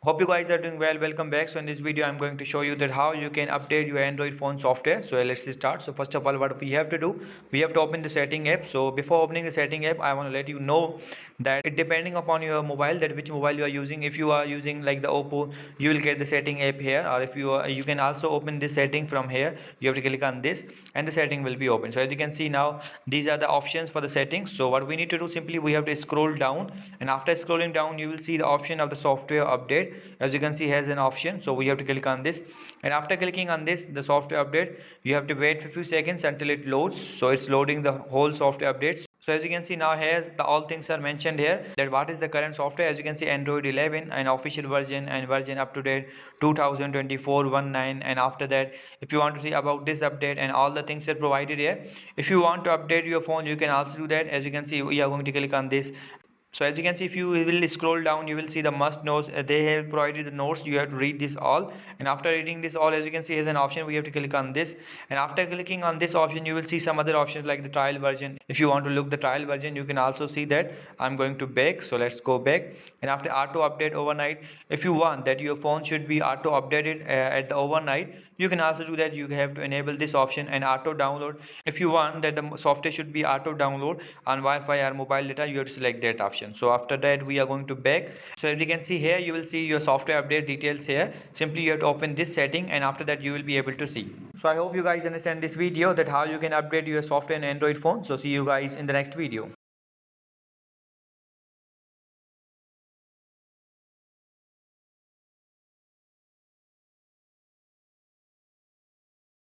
Hope you guys are doing well. Welcome back. So in this video I'm going to show you that how you can update your Android phone software. So let's start. So first of all, what we have to do, we have to open the setting app. So before opening the setting app, I want to let you know that it depending upon your mobile, that which mobile you are using. If you are using like the Oppo, you will get the setting app here, or if you are, you can also open this setting from here. You have to click on this and the setting will be open. So as you can see now, these are the options for the settings. So what we need to do, simply we have to scroll down, and after scrolling down you will see the option of the software update. As you can see, has an option, so we have to click on this, and after clicking on this, the software update, you have to wait for a few seconds until it loads. So it's loading the whole software updates. So as you can see now, here's the all things are mentioned here, that what is the current software. As you can see, Android 11 and official version, and version up to date 2024-19. And after that, if you want to see about this update, and all the things are provided here. If you want to update your phone, you can also do that. As you can see, we are going to click on this. So as you can see, if you will scroll down, you will see the must knows. They have provided the notes, you have to read this all, and after reading this all, as you can see, is an option, we have to click on this. And after clicking on this option, you will see some other options like the trial version. If you want to look the trial version, you can also see that. I'm going to back, so let's go back. And after auto update overnight, if you want that your phone should be auto updated at the overnight, you can also do that. You have to enable this option. And auto download, if you want that the software should be auto download on Wi-Fi or mobile data, you have to select that option. So after that, we are going to back. So as you can see here, you will see your software update details here. Simply you have to open this setting, and after that you will be able to see. So I hope you guys understand this video, that how you can update your software in Android phone. So see you guys in the next video.